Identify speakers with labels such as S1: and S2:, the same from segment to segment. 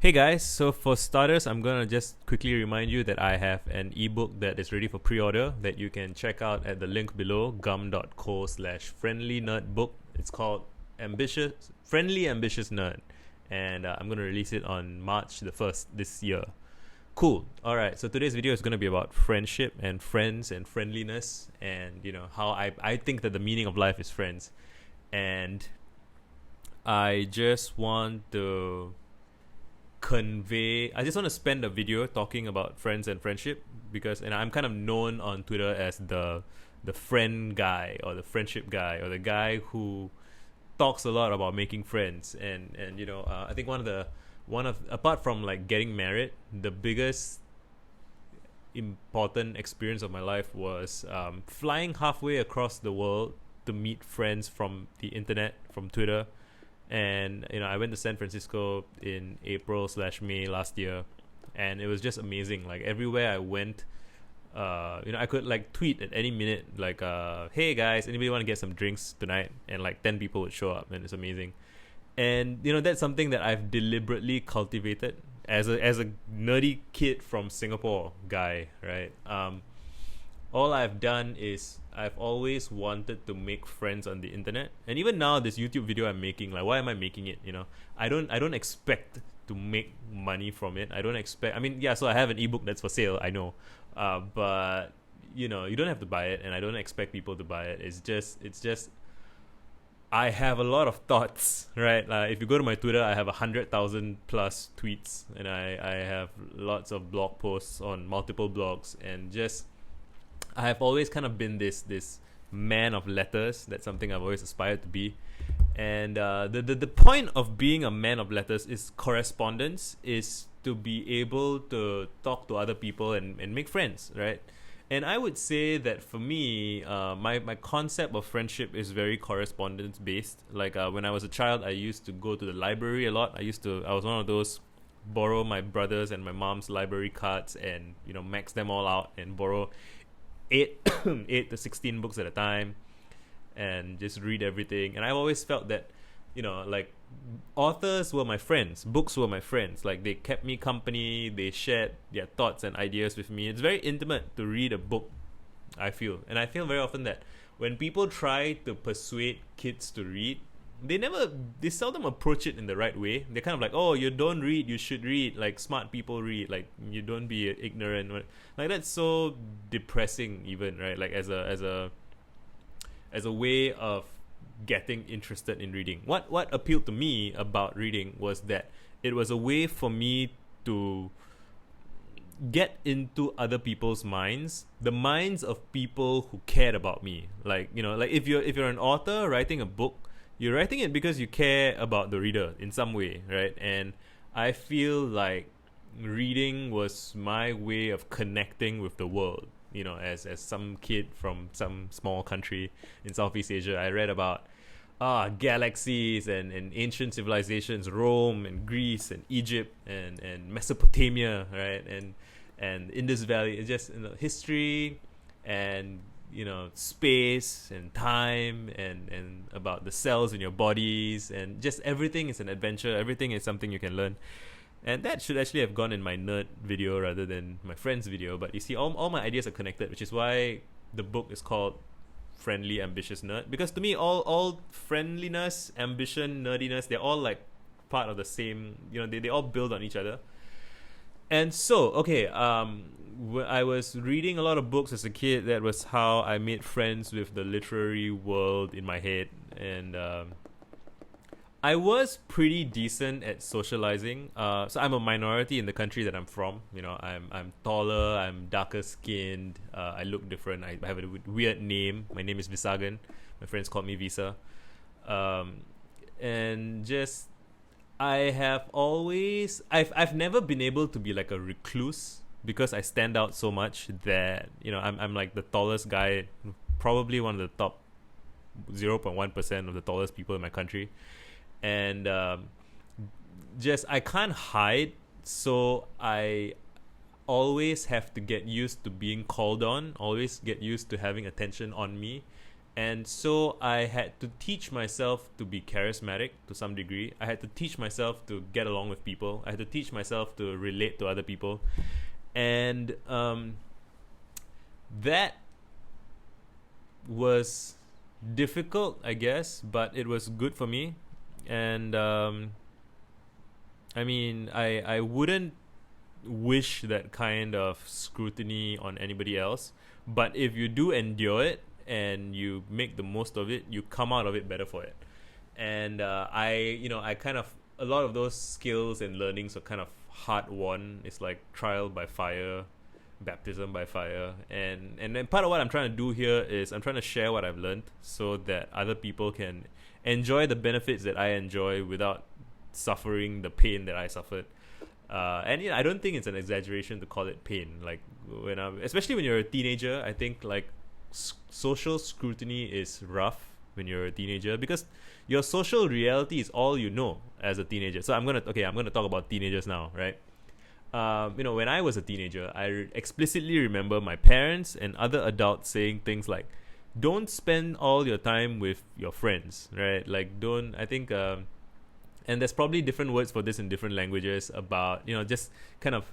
S1: Hey guys, so for starters, I'm gonna just quickly remind you that I have an ebook that is ready for pre-order that you can check out at the link below, gum.co/friendlynerdbook. It's called Friendly Ambitious Nerd, and I'm gonna release it on March the 1st this year. Cool. All right. So today's video is going to be about friendship and friends and friendliness, and how I think that the meaning of life is friends, and I just want to I just want to spend a video talking about friends and friendship and I'm kind of known on Twitter as the friend guy or the friendship guy or the guy who talks a lot about making friends, and I think one of apart from like getting married, the biggest important experience of my life was flying halfway across the world to meet friends from the internet, from Twitter. And I went to San Francisco in April/May last year, and it was just amazing. Like everywhere I went, I could like tweet at any minute, like, "Hey guys, anybody want to get some drinks tonight?" And like 10 people would show up, and it's amazing. And that's something that I've deliberately cultivated as a nerdy kid from Singapore guy, right? All I've done is I've always wanted to make friends on the internet, and even now this YouTube video I'm making, like, why am I making it? I don't expect to make money from it. I don't expect. I mean, yeah. So I have an ebook that's for sale. I know, but you don't have to buy it, and I don't expect people to buy it. It's just. I have a lot of thoughts, right? If you go to my Twitter, I have 100,000 plus tweets, and I have lots of blog posts on multiple blogs, and just I have always kind of been this man of letters. That's something I've always aspired to be. And the point of being a man of letters is correspondence, is to be able to talk to other people and make friends, right? And I would say that for me, my concept of friendship is very correspondence based. Like when I was a child, I used to go to the library a lot. I was one of those borrow my brother's and my mom's library cards and max them all out and borrow eight 8 to 16 books at a time and just read everything. And I've always felt that like authors were my friends, books were my friends. Like they kept me company, they shared their thoughts and ideas with me. It's very intimate to read a book, I feel. And I feel very often that when people try to persuade kids to read, they seldom approach it in the right way. They're kind of like, oh, you don't read, you should read. Like smart people read. Like you don't be ignorant. Like that's so depressing, even, right? Like as a way of getting interested in reading. What appealed to me about reading was that it was a way for me to get into other people's minds, the minds of people who cared about me. Like like if you're an author writing a book, you're writing it because you care about the reader in some way, right? And I feel like reading was my way of connecting with the world. As some kid from some small country in Southeast Asia, I read about galaxies and ancient civilizations, Rome and Greece and Egypt and Mesopotamia, right? And Indus Valley. It's just history and space and time and about the cells in your bodies, and just everything is an adventure. Everything is something you can learn. And that should actually have gone in my nerd video rather than my friend's video. But you see, all my ideas are connected, which is why the book is called Friendly Ambitious Nerd. Because to me, all friendliness, ambition, nerdiness, they're all like part of the same, they all build on each other. And so, okay, I was reading a lot of books as a kid. That was how I made friends with the literary world in my head. And I was pretty decent at socializing. So I'm a minority in the country that I'm from. I'm taller, I'm darker skinned, I look different. I have a weird name. My name is Visagan. My friends call me Visa. And just I've never been able to be like a recluse because I stand out so much that I'm like the tallest guy, probably one of the top 0.1% of the tallest people in my country. And just I can't hide, so I always have to get used to being called on, always get used to having attention on me. And so I had to teach myself to be charismatic to some degree. I had to teach myself to get along with people. I had to teach myself to relate to other people. And that was difficult, I guess, but it was good for me. And I mean, I wouldn't wish that kind of scrutiny on anybody else. But if you do endure it and you make the most of it, you come out of it better for it. And I kind of, a lot of those skills and learnings are kind of hard won. It's like trial by fire, baptism by fire. And then part of what I'm trying to do here is I'm trying to share what I've learned so that other people can enjoy the benefits that I enjoy without suffering the pain that I suffered. I don't think it's an exaggeration to call it pain. Like especially when you're a teenager, I think like social scrutiny is rough when you're a teenager because your social reality is all you know as a teenager. So I'm gonna talk about teenagers now, right? When I was a teenager, I explicitly remember my parents and other adults saying things like, "Don't spend all your time with your friends," right? Like, don't. I think. And there's probably different words for this in different languages about, just kind of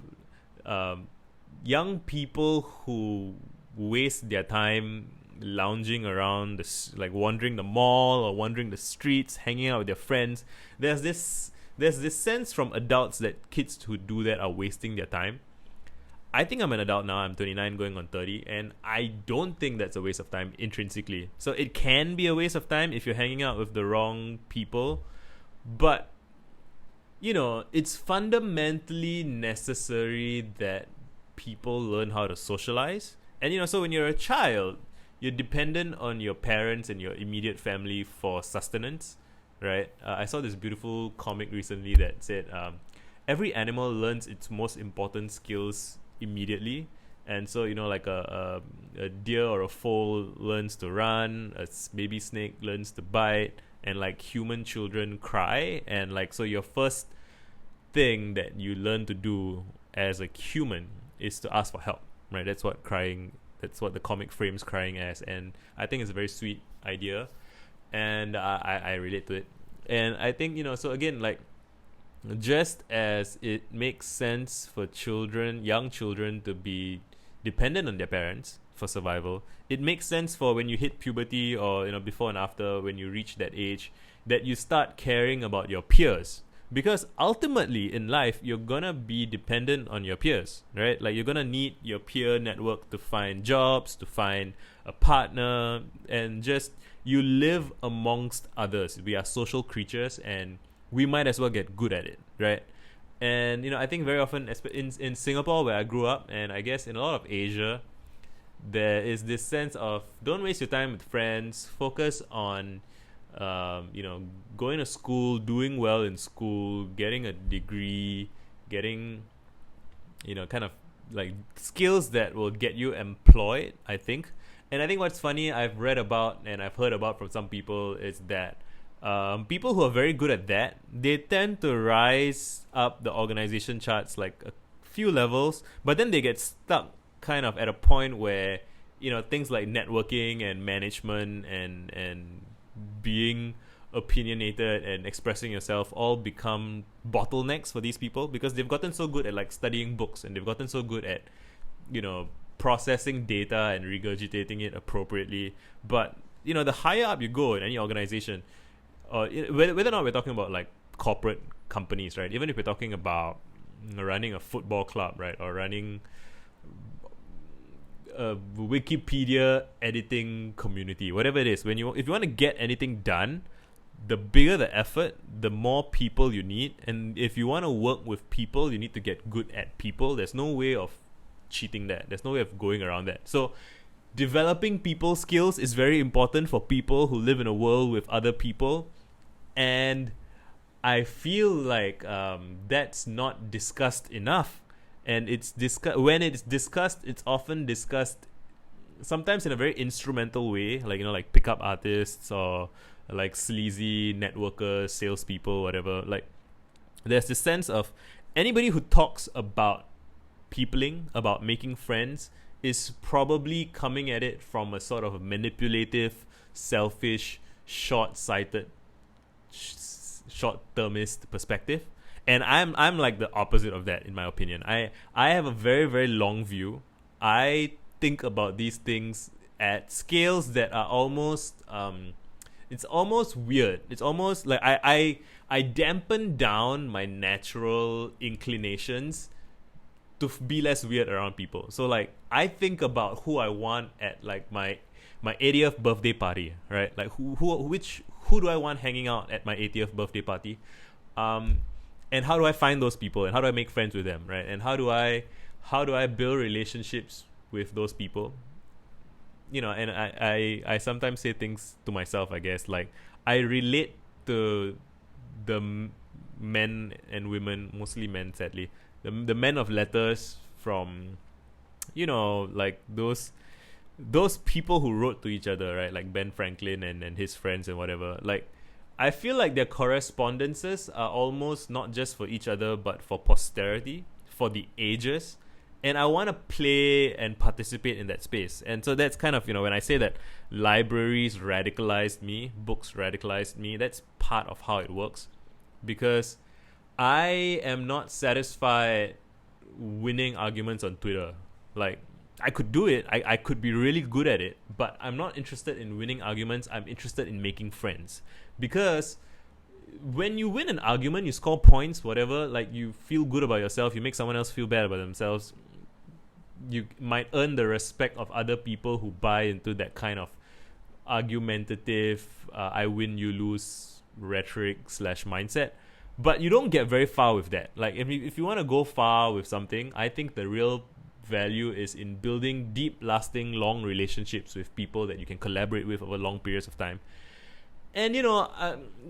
S1: young people who waste their time lounging around, like wandering the mall or wandering the streets, hanging out with their friends. There's this sense from adults that kids who do that are wasting their time. I think I'm an adult now. I'm 29 going on 30, and I don't think that's a waste of time intrinsically. So it can be a waste of time if you're hanging out with the wrong people. But, it's fundamentally necessary that people learn how to socialize. And, so when you're a child, you're dependent on your parents and your immediate family for sustenance, right? I saw this beautiful comic recently that said every animal learns its most important skills immediately. And so, like a deer or a foal learns to run, a baby snake learns to bite, and like human children cry. And like, so your first thing that you learn to do as a human is to ask for help, right? That's what the comic frames crying as. And I think it's a very sweet idea, and I relate to it. And I think, so again, like, just as it makes sense for young children to be dependent on their parents for survival, it makes sense for when you hit puberty or before and after, when you reach that age, that you start caring about your peers. Because ultimately in life, you're gonna be dependent on your peers, right? Like, you're gonna need your peer network to find jobs, to find a partner, and just you live amongst others. We are social creatures, and we might as well get good at it, right? And I think very often in Singapore, where I grew up, and I guess in a lot of Asia, there is this sense of don't waste your time with friends. Focus on, going to school, doing well in school, getting a degree, getting, kind of like skills that will get you employed, I think. And I think what's funny, I've read about and I've heard about from some people is that people who are very good at that, they tend to rise up the organization charts like a few levels, but then they get stuck kind of at a point where things like networking and management and being opinionated and expressing yourself all become bottlenecks for these people, because they've gotten so good at like studying books, and they've gotten so good at processing data and regurgitating it appropriately. But the higher up you go in any organization, whether or not we're talking about like corporate companies, right? Even if we're talking about running a football club, right, or running a Wikipedia editing community, whatever it is, if you want to get anything done, the bigger the effort, the more people you need. And if you want to work with people, you need to get good at people. There's no way of cheating that. There's no way of going around that. So developing people skills is very important for people who live in a world with other people. And I feel like that's not discussed enough. And when it's discussed, it's often discussed sometimes in a very instrumental way, like like pickup artists or like sleazy networkers, salespeople, whatever. Like, there's this sense of anybody who talks about peopling, about making friends, is probably coming at it from a sort of manipulative, selfish, short-sighted, short-termist perspective. And I'm like the opposite of that, in my opinion. I have a very, very long view. I think about these things at scales that are almost it's almost weird. It's almost like I dampen down my natural inclinations to be less weird around people. So like I think about who I want at like my 80th birthday party, right? Like who do I want hanging out at my 80th birthday party? And how do I find those people, and how do I make friends with them, right? And how do I build relationships with those people? You know, and I sometimes say things to myself, I guess, like I relate to the men and women, mostly men, sadly, the men of letters from, you know, like those people who wrote to each other, right? Like Ben Franklin and his friends and whatever. Like, I feel like their correspondences are almost not just for each other, but for posterity, for the ages. And I want to play and participate in that space. And so that's kind of, you know, when I say that libraries radicalized me, books radicalized me, that's part of how it works. Because I am not satisfied winning arguments on Twitter. Like, I could do it. I could be really good at it. But I'm not interested in winning arguments. I'm interested in making friends. Because when you win an argument, you score points, whatever, like you feel good about yourself, you make someone else feel bad about themselves, you might earn the respect of other people who buy into that kind of argumentative, I win, you lose rhetoric / mindset. But you don't get very far with that. Like if you want to go far with something, I think the real value is in building deep, lasting, long relationships with people that you can collaborate with over long periods of time. And, you know,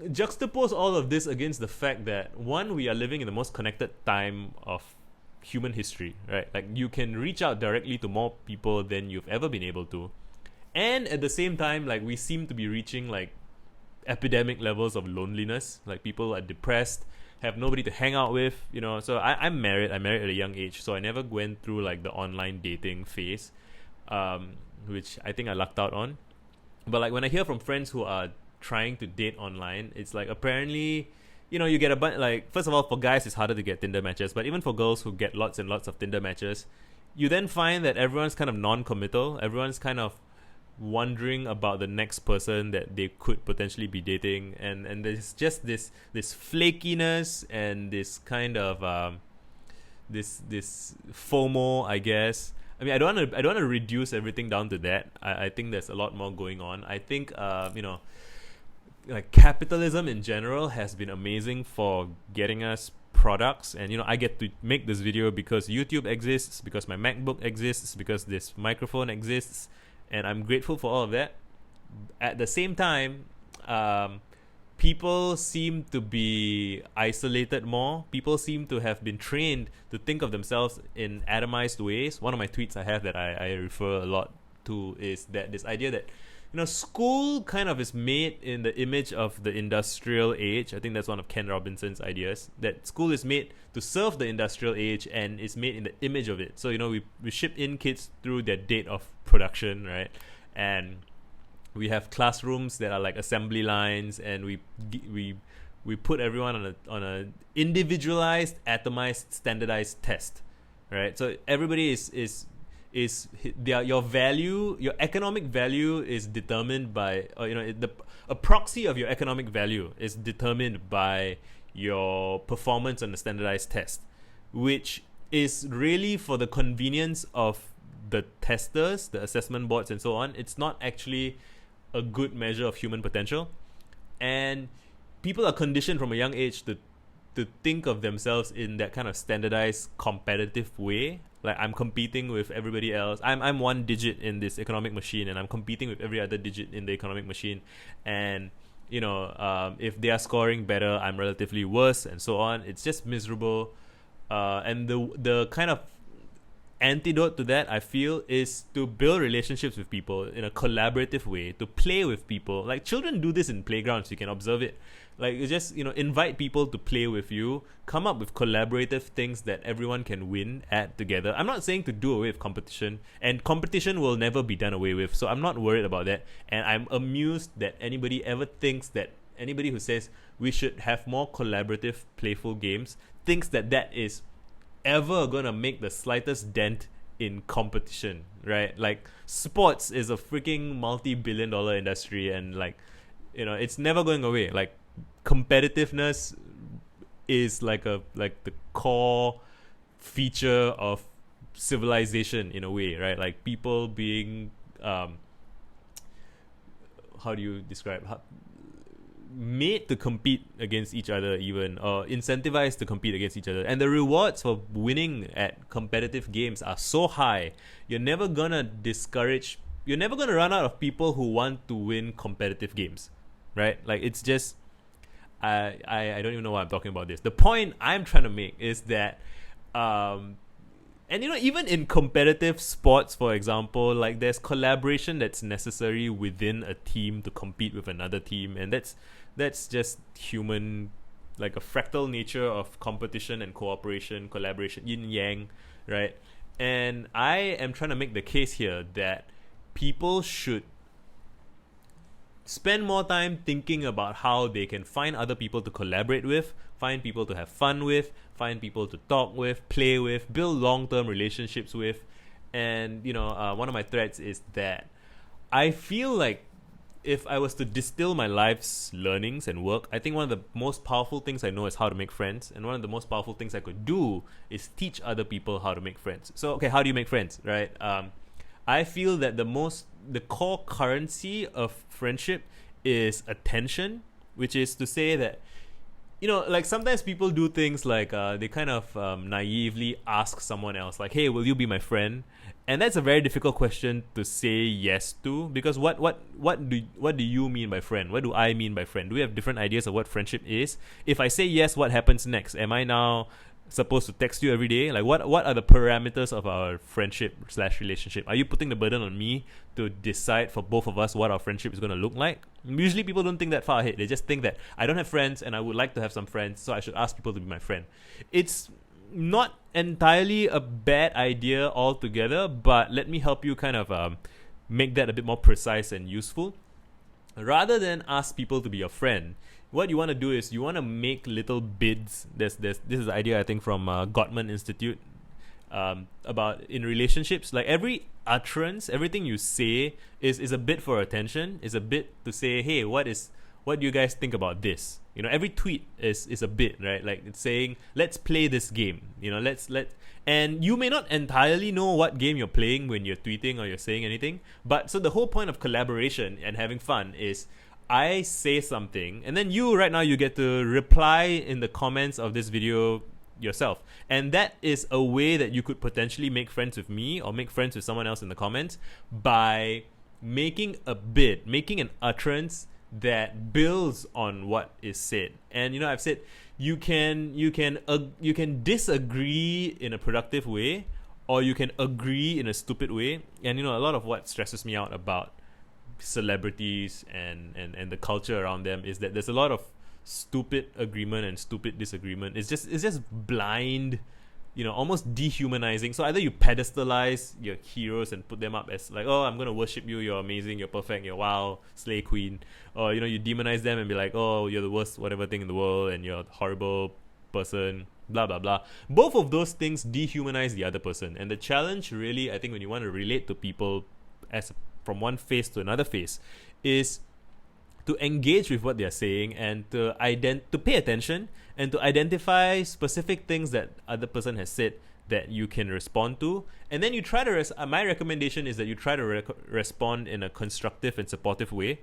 S1: juxtapose all of this against the fact that, one, we are living in the most connected time of human history, right? Like, you can reach out directly to more people than you've ever been able to. And at the same time, like, we seem to be reaching, like, epidemic levels of loneliness. Like, people are depressed, have nobody to hang out with, you know. So I'm married. I'm married at a young age, so I never went through, like, the online dating phase, which I think I lucked out on. But, like, when I hear from friends who are trying to date online, it's like apparently, you know, you get a bunch, like, first of all, for guys it's harder to get Tinder matches, but even for girls who get lots and lots of Tinder matches, you then find that everyone's kind of non-committal. Everyone's kind of wondering about the next person that they could potentially be dating, and there's just this flakiness and this kind of this FOMO, I guess. I mean, I don't want to reduce everything down to that. I think there's a lot more going on. I think you know, like, capitalism in general has been amazing for getting us products. And, you know, I get to make this video because YouTube exists, because my MacBook exists, because this microphone exists, and I'm grateful for all of that. At the same time, people seem to be isolated more. People seem to have been trained to think of themselves in atomized ways. One of my tweets I have that I refer a lot to is that this idea that, you know, school kind of is made in the image of the industrial age. I think that's one of Ken Robinson's ideas, that school is made to serve the industrial age and is made in the image of it. So, you know, we ship in kids through their date of production, right? And we have classrooms that are like assembly lines, and we put everyone on a individualized, atomized, standardized test, right? So everybody is your value, your economic value is determined by, you know, a proxy of your economic value is determined by your performance on the standardized test, which is really for the convenience of the testers, the assessment boards, and so on. It's not actually a good measure of human potential. And people are conditioned from a young age to think of themselves in that kind of standardized, competitive way. Like, I'm competing with everybody else. I'm one digit in this economic machine, and I'm competing with every other digit in the economic machine. And, you know, if they are scoring better, I'm relatively worse, and so on. It's just miserable. And the kind of antidote to that, I feel, is to build relationships with people in a collaborative way, to play with people. Like, children do this in playgrounds, you can observe it. Like, you just, invite people to play with you, come up with collaborative things that everyone can win at together. I'm not saying to do away with competition, and competition will never be done away with, so I'm not worried about that. And I'm amused that anybody who says we should have more collaborative, playful games thinks that is ever gonna make the slightest dent in competition, right? Like, sports is a freaking multi-billion-dollar industry, and it's never going away. Like, competitiveness is like the core feature of civilization in a way, right? Like, people being how do you describe, made to compete against each other, even, or incentivized to compete against each other. And the rewards for winning at competitive games are so high, you're never gonna run out of people who want to win competitive games, right? Like, it's just, I don't even know why I'm talking about this. The point I'm trying to make is that and even in competitive sports, for example, like, there's collaboration that's necessary within a team to compete with another team, and that's just human, like, a fractal nature of competition and cooperation, collaboration, yin yang, right? And I am trying to make the case here that people should spend more time thinking about how they can find other people to collaborate with, find people to have fun with, find people to talk with, play with, build long-term relationships with. And one of my threads is that I feel like if I was to distill my life's learnings and work, I think one of the most powerful things I know is how to make friends, and one of the most powerful things I could do is teach other people how to make friends. So, okay, how do you make friends, right? I feel that the core currency of friendship is attention, which is to say that, like, sometimes people do things like they kind of naively ask someone else, like, hey, will you be my friend? And that's a very difficult question to say yes to, because what do you mean by friend? What do I mean by friend? Do we have different ideas of what friendship is? If I say yes, what happens next? Am I now supposed to text you every day? Like, what are the parameters of our friendship/relationship? Are you putting the burden on me to decide for both of us what our friendship is going to look like? Usually people don't think that far ahead. They just think that I don't have friends and I would like to have some friends, so I should ask people to be my friend. It's not entirely a bad idea altogether, but let me help you kind of make that a bit more precise and useful. Rather than ask people to be your friend, what you want to do is you want to make little bids. This is the idea, I think, from Gottman Institute, about in relationships. Like, every utterance, everything you say is a bid for attention, is a bid to say, hey, what do you guys think about this? Every tweet is a bid, right? Like, it's saying, let's play this game. And you may not entirely know what game you're playing when you're tweeting or you're saying anything. But so the whole point of collaboration and having fun is, I say something, and then you get to reply in the comments of this video yourself. And that is a way that you could potentially make friends with me or make friends with someone else in the comments, by making a bid, making an utterance that builds on what is said. And I've said you can disagree in a productive way, or you can agree in a stupid way. And a lot of what stresses me out about celebrities and the culture around them is that there's a lot of stupid agreement and stupid disagreement. It's just blind, almost dehumanizing. So either you pedestalize your heroes and put them up as like, oh, I'm gonna worship you, you're amazing, you're perfect, you're wow, slay queen, or you demonize them and be like, oh, you're the worst whatever thing in the world and you're a horrible person, blah blah blah. Both of those things dehumanize the other person. And the challenge, really, I think, when you want to relate to people from one face to another face, is to engage with what they're saying and to pay attention and to identify specific things that other person has said that you can respond to. And then you try to my recommendation is that you try to respond in a constructive and supportive way.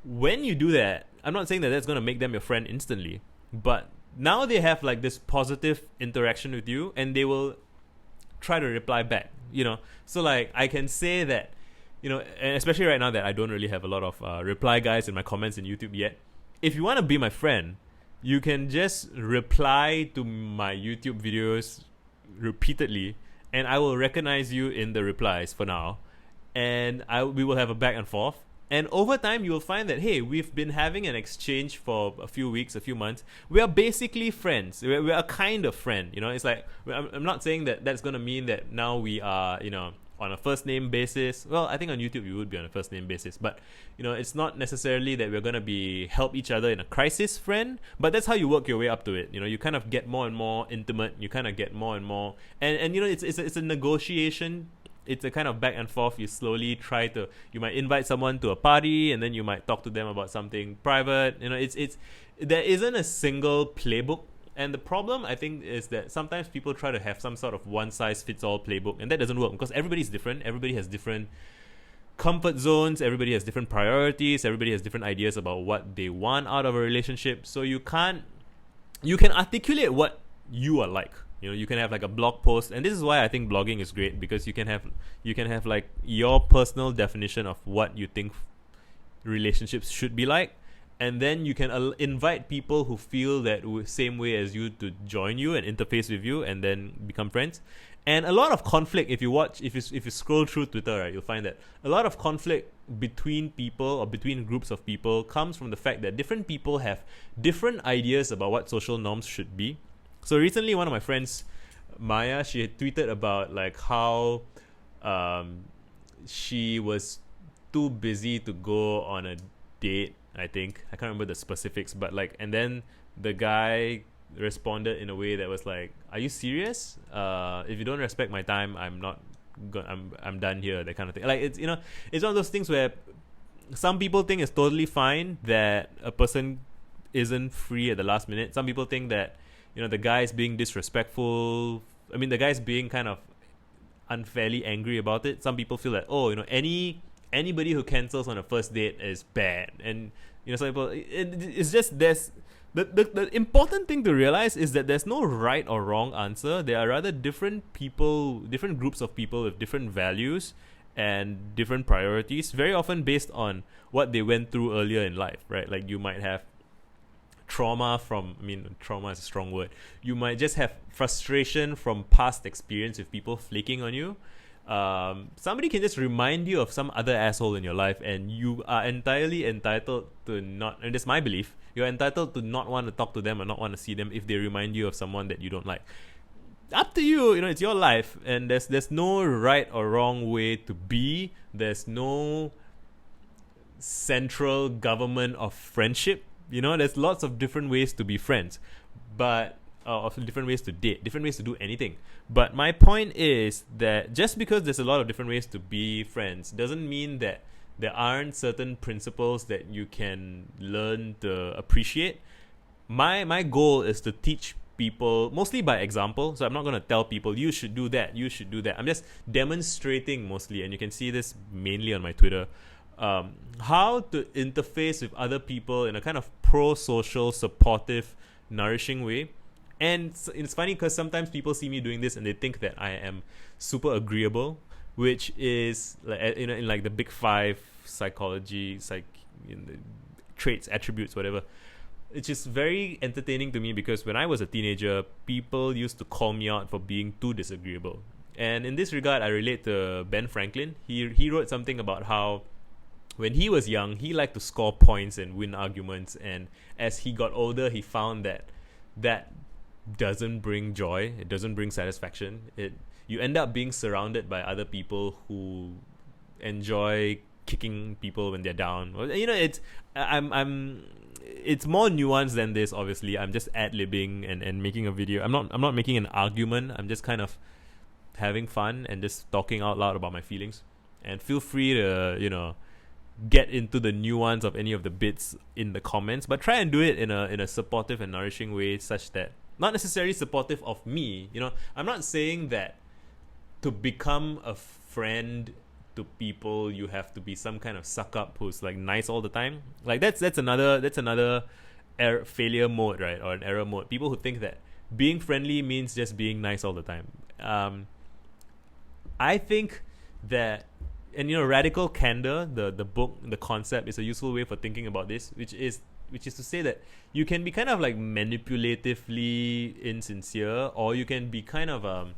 S1: When you do that, I'm not saying that that's going to make them your friend instantly, but now they have like this positive interaction with you, and they will try to reply back, so like I can say that, and especially right now that I don't really have a lot of reply guys in my comments in YouTube yet. If you want to be my friend, you can just reply to my YouTube videos repeatedly and I will recognize you in the replies for now, and we will have a back and forth. And over time, you will find that, hey, we've been having an exchange for a few weeks, a few months. We are basically friends. We're a kind of friend. It's like, I'm not saying that that's going to mean that now we are, on a first name basis. Well, I think on YouTube, we would be on a first name basis. But, it's not necessarily that we're going to be help each other in a crisis friend. But that's how you work your way up to it. You kind of get more and more intimate. You kind of get more and more. And it's a negotiation. It's a kind of back and forth. You slowly you might invite someone to a party, and then you might talk to them about something private. There isn't a single playbook. And the problem, I think, is that sometimes people try to have some sort of one-size-fits-all playbook, and that doesn't work because everybody's different. Everybody has different comfort zones. Everybody has different priorities. Everybody has different ideas about what they want out of a relationship. So you can articulate what you are like. You can have like a blog post, and this is why I think blogging is great, because you can have like your personal definition of what you think relationships should be like, and then you can invite people who feel that same way as you to join you and interface with you, and then become friends. And a lot of conflict, if you scroll through Twitter, right, you'll find that a lot of conflict between people or between groups of people comes from the fact that different people have different ideas about what social norms should be. So recently, one of my friends, Maya, she had tweeted about like how she was too busy to go on a date. I think I can't remember the specifics, but and then the guy responded in a way that was like, "Are you serious? If you don't respect my time, I'm done here." That kind of thing. Like it's it's one of those things where some people think it's totally fine that a person isn't free at the last minute. Some people think that the guy's being disrespectful. I mean, the guy's being kind of unfairly angry about it. Some people feel that, anybody who cancels on a first date is bad. And, some people, it's just, the important thing to realize is that there's no right or wrong answer. There are rather different groups of people with different values and different priorities, very often based on what they went through earlier in life, right? Like you might have trauma is a strong word. You might just have frustration from past experience with people flaking on you. Somebody can just remind you of some other asshole in your life, and you are entirely entitled to not, and that's my belief, you're entitled to not want to talk to them or not want to see them if they remind you of someone that you don't like. Up to you, it's your life, and there's no right or wrong way to be. There's no central government of friendship. There's lots of different ways to be friends, but different ways to date, different ways to do anything. But my point is that just because there's a lot of different ways to be friends doesn't mean that there aren't certain principles that you can learn to appreciate. My goal is to teach people, mostly by example. So I'm not going to tell people, you should do that. I'm just demonstrating mostly, and you can see this mainly on my Twitter, how to interface with other people in a kind of pro-social, supportive, nourishing way. And it's funny because sometimes people see me doing this and they think that I am super agreeable, which is in like the big five psychology, traits, attributes, whatever. It's just very entertaining to me because when I was a teenager, people used to call me out for being too disagreeable. And in this regard, I relate to Ben Franklin. He wrote something about how when he was young, he liked to score points and win arguments. And as he got older, he found that doesn't bring joy. It doesn't bring satisfaction. You end up being surrounded by other people who enjoy kicking people when they're down. It's more nuanced than this. Obviously, I'm just ad-libbing and making a video. I'm not making an argument. I'm just kind of having fun and just talking out loud about my feelings. And feel free to get into the nuance of any of the bits in the comments, but try and do it in a supportive and nourishing way, such that not necessarily supportive of me. I'm not saying that to become a friend to people you have to be some kind of suck up who's like nice all the time. Like that's another failure mode, right? Or an error mode. People who think that being friendly means just being nice all the time. I think that, and radical candor, the book, the concept, is a useful way for thinking about this, which is to say that you can be kind of like manipulatively insincere, or you can be kind of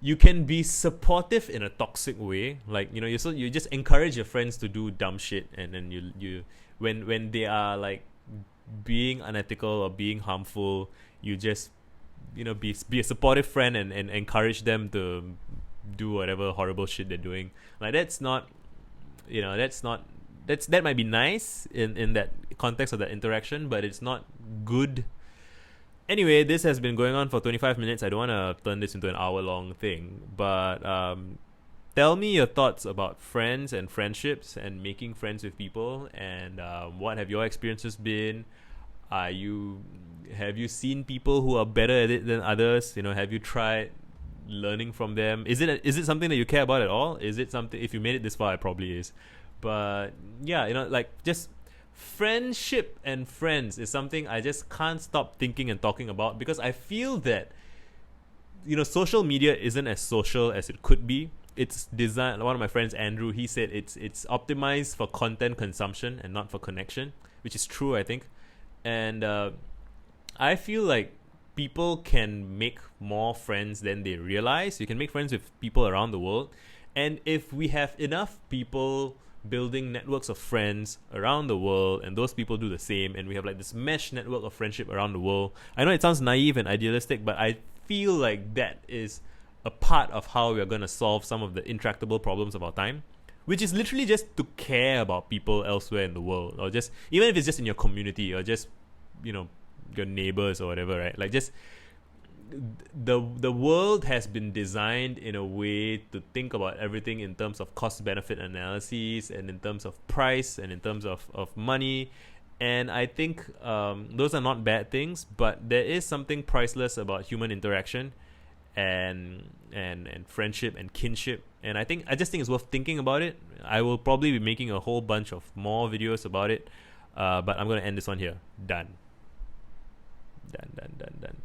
S1: you can be supportive in a toxic way. Like, you know, you just encourage your friends to do dumb shit, and then you when they are like being unethical or being harmful, you just, you know, be a supportive friend and encourage them to do whatever horrible shit they're doing. Like, that's not, you know, that might be nice in that context of that interaction, but it's not good. Anyway, this has been going on for 25 minutes. I don't want to turn this into an hour-long thing, but tell me your thoughts about friends and friendships and making friends with people, and what have your experiences been? Have you seen people who are better at it than others? You know, have you tried learning from them? Is it something that you care about at all? Is it something, if you made it this far, it probably is. But yeah, you know, like, just friendship and friends is something I just can't stop thinking and talking about, because I feel that, you know, social media isn't as social as it could be. It's designed, one of my friends, Andrew, he said it's optimized for content consumption and not for connection, which is true, I think. And I feel like people can make more friends than they realize. You can make friends with people around the world, and if we have enough people building networks of friends around the world, and those people do the same, and we have like this mesh network of friendship around the world. I know it sounds naive and idealistic, but I feel like that is a part of how we are going to solve some of the intractable problems of our time, which is literally just to care about people elsewhere in the world, or just, even if it's just in your community, or just, you know, your neighbors or whatever, right? Like, just the world has been designed in a way to think about everything in terms of cost-benefit analyses, and in terms of price, and in terms of money. And I think those are not bad things, but there is something priceless about human interaction and friendship and kinship. And I just think it's worth thinking about it. I will probably be making a whole bunch of more videos about it, but I'm going to end this one here. Done.